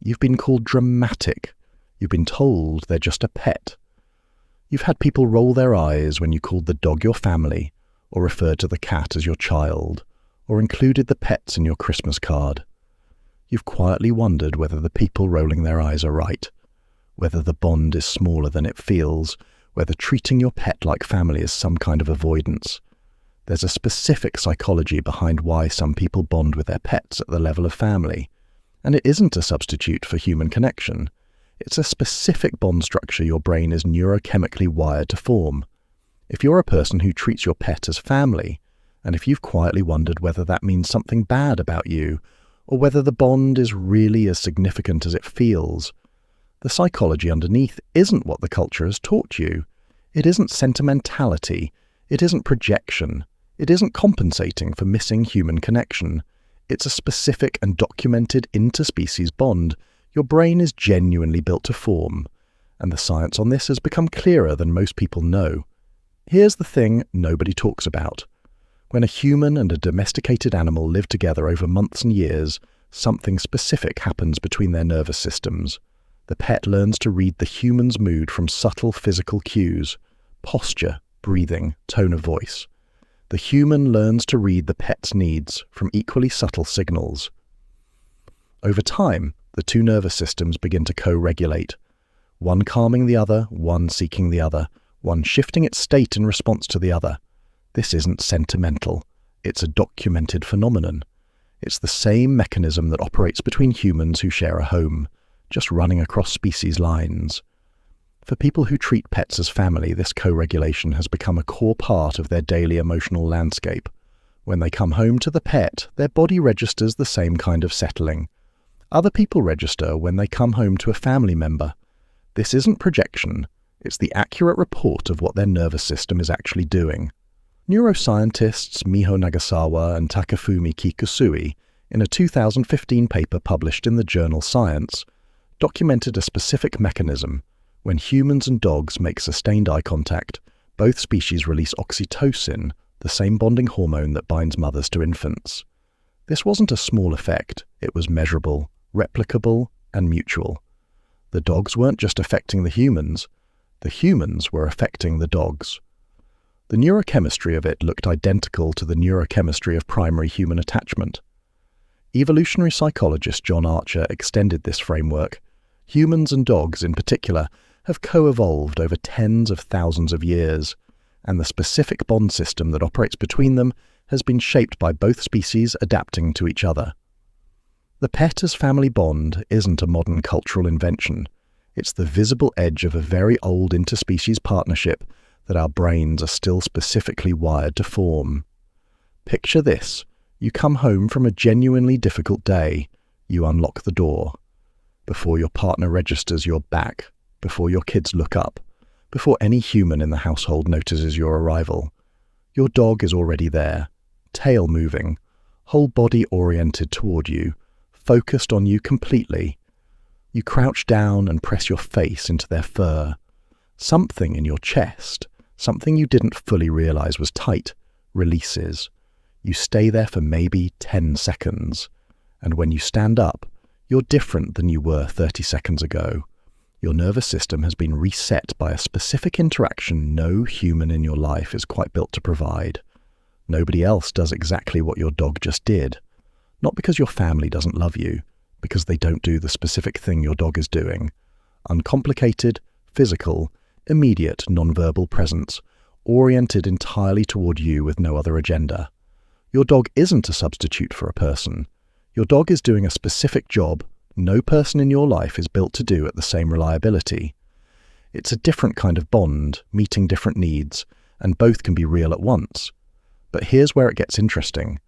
You've been called dramatic. You've been told they're just a pet. You've had people roll their eyes when you called the dog your family, or referred to the cat as your child, or included the pets in your Christmas card. You've quietly wondered whether the people rolling their eyes are right, whether the bond is smaller than it feels, whether treating your pet like family is some kind of avoidance. There's a specific psychology behind why some people bond with their pets at the level of family, and it isn't a substitute for human connection. It's a specific bond structure your brain is neurochemically wired to form. If you're a person who treats your pet as family, and if you've quietly wondered whether that means something bad about you, or whether the bond is really as significant as it feels, the psychology underneath isn't what the culture has taught you. It isn't sentimentality. It isn't projection. It isn't compensating for missing human connection. It's a specific and documented interspecies bond your brain is genuinely built to form, and the science on this has become clearer than most people know. Here's the thing nobody talks about. When a human and a domesticated animal live together over months and years, something specific happens between their nervous systems. The pet learns to read the human's mood from subtle physical cues: posture, breathing, tone of voice. The human learns to read the pet's needs from equally subtle signals. Over time, the two nervous systems begin to co-regulate, one calming the other, one seeking the other, one shifting its state in response to the other. This isn't sentimental. It's a documented phenomenon. It's the same mechanism that operates between humans who share a home, just running across species lines. For people who treat pets as family, this co-regulation has become a core part of their daily emotional landscape. When they come home to the pet, their body registers the same kind of settling. Other people register when they come home to a family member. This isn't projection. It's the accurate report of what their nervous system is actually doing. Neuroscientists Miho Nagasawa and Takafumi Kikusui, in a 2015 paper published in the journal Science, documented a specific mechanism. When humans and dogs make sustained eye contact, both species release oxytocin, the same bonding hormone that binds mothers to infants. This wasn't a small effect. It was measurable, replicable, and mutual. The dogs weren't just affecting the humans were affecting the dogs. The neurochemistry of it looked identical to the neurochemistry of primary human attachment. Evolutionary psychologist John Archer extended this framework. Humans and dogs, in particular, have co-evolved over tens of thousands of years, and the specific bond system that operates between them has been shaped by both species adapting to each other. The pet as family bond isn't a modern cultural invention. It's the visible edge of a very old interspecies partnership that our brains are still specifically wired to form. Picture this. You come home from a genuinely difficult day. You unlock the door. Before your partner registers you're back, before your kids look up, before any human in the household notices your arrival, your dog is already there, tail moving, whole body oriented toward you, focused on you completely. You crouch down and press your face into their fur. Something in your chest, something you didn't fully realize was tight, releases. You stay there for maybe 10 seconds, and when you stand up, you're different than you were 30 seconds ago. Your nervous system has been reset by a specific interaction no human in your life is quite built to provide. Nobody else does exactly what your dog just did. Not because your family doesn't love you, because they don't do the specific thing your dog is doing. Uncomplicated, physical, immediate nonverbal presence, oriented entirely toward you with no other agenda. Your dog isn't a substitute for a person. Your dog is doing a specific job no person in your life is built to do at the same reliability. It's a different kind of bond, meeting different needs, and both can be real at once. But here's where it gets interesting.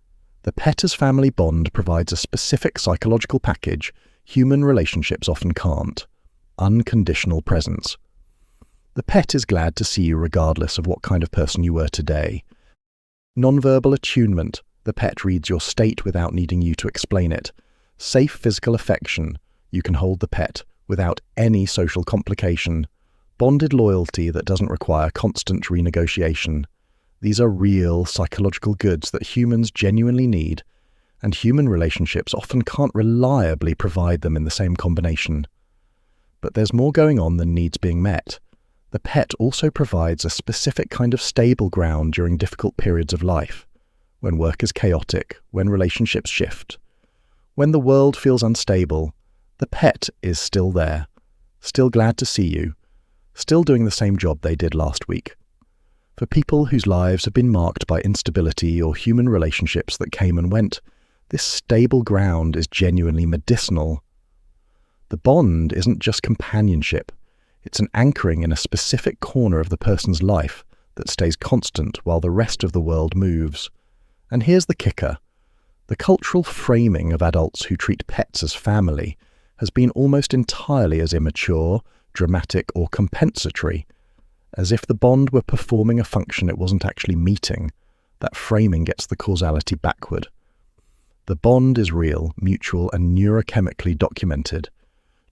The pet as family bond provides a specific psychological package human relationships often can't: unconditional presence. The pet is glad to see you regardless of what kind of person you were today. Nonverbal attunement. The pet reads your state without needing you to explain it. Safe physical affection. You can hold the pet without any social complication. Bonded loyalty that doesn't require constant renegotiation. These are real psychological goods that humans genuinely need, and human relationships often can't reliably provide them in the same combination. But there's more going on than needs being met. The pet also provides a specific kind of stable ground during difficult periods of life, when work is chaotic, when relationships shift. When the world feels unstable, the pet is still there, still glad to see you, still doing the same job they did last week. For people whose lives have been marked by instability or human relationships that came and went, this stable ground is genuinely medicinal. The bond isn't just companionship, it's an anchoring in a specific corner of the person's life that stays constant while the rest of the world moves. And here's the kicker. The cultural framing of adults who treat pets as family has been almost entirely as immature, dramatic, or compensatory, as if the bond were performing a function it wasn't actually meeting. That framing gets the causality backward. The bond is real, mutual, and neurochemically documented.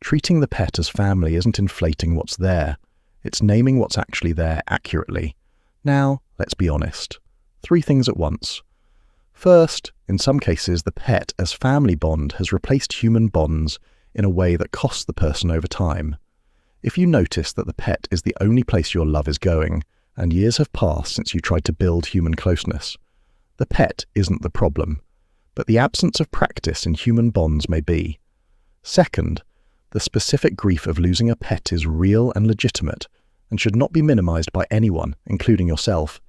Treating the pet as family isn't inflating what's there, it's naming what's actually there accurately. Now, let's be honest. 3 things at once. First, in some cases, the pet as family bond has replaced human bonds in a way that costs the person over time. If you notice that the pet is the only place your love is going, and years have passed since you tried to build human closeness, the pet isn't the problem, but the absence of practice in human bonds may be. Second, the specific grief of losing a pet is real and legitimate, and should not be minimized by anyone, including yourself.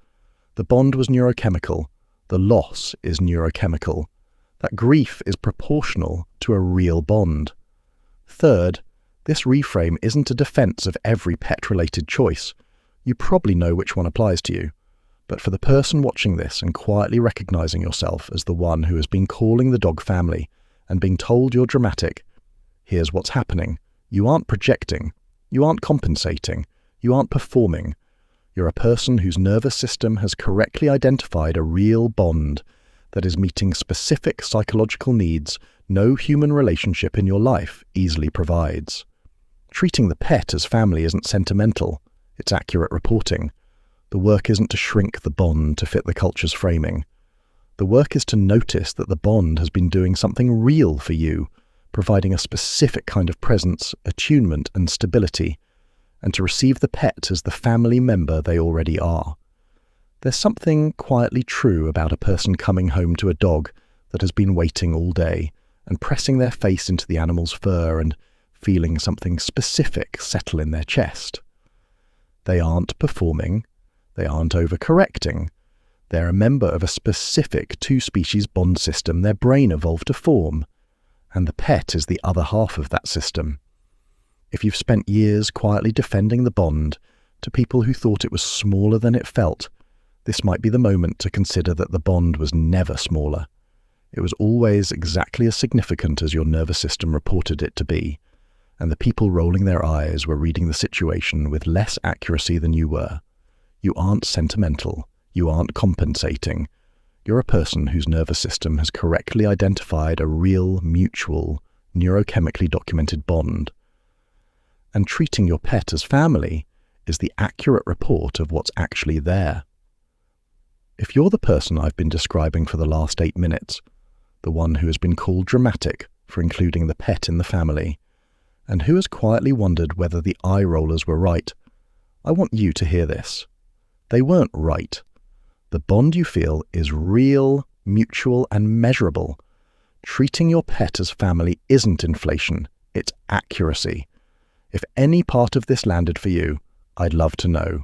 The bond was neurochemical. The loss is neurochemical. That grief is proportional to a real bond. Third, this reframe isn't a defense of every pet-related choice. You probably know which one applies to you. But for the person watching this and quietly recognizing yourself as the one who has been calling the dog family and being told you're dramatic, here's what's happening. You aren't projecting. You aren't compensating. You aren't performing. You're a person whose nervous system has correctly identified a real bond that is meeting specific psychological needs no human relationship in your life easily provides. Treating the pet as family isn't sentimental, it's accurate reporting. The work isn't to shrink the bond to fit the culture's framing. The work is to notice that the bond has been doing something real for you, providing a specific kind of presence, attunement, and stability, and to receive the pet as the family member they already are. There's something quietly true about a person coming home to a dog that has been waiting all day and pressing their face into the animal's fur and feeling something specific settle in their chest. They aren't performing, they aren't overcorrecting. They're a member of a specific 2-species bond system their brain evolved to form, and the pet is the other half of that system. If you've spent years quietly defending the bond to people who thought it was smaller than it felt, this might be the moment to consider that the bond was never smaller. It was always exactly as significant as your nervous system reported it to be, and the people rolling their eyes were reading the situation with less accuracy than you were. You aren't sentimental. You aren't compensating. You're a person whose nervous system has correctly identified a real, mutual, neurochemically documented bond. And treating your pet as family is the accurate report of what's actually there. If you're the person I've been describing for the last 8 minutes, the one who has been called dramatic for including the pet in the family, and who has quietly wondered whether the eye rollers were right, I want you to hear this. They weren't right. The bond you feel is real, mutual, and measurable. Treating your pet as family isn't inflation, it's accuracy. If any part of this landed for you, I'd love to know.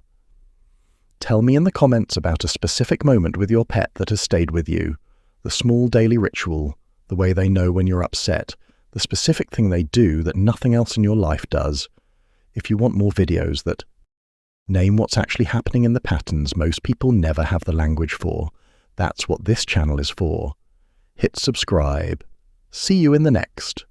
Tell me in the comments about a specific moment with your pet that has stayed with you, the small daily ritual, the way they know when you're upset, the specific thing they do that nothing else in your life does. If you want more videos that name what's actually happening in the patterns most people never have the language for, that's what this channel is for. Hit subscribe. See you in the next.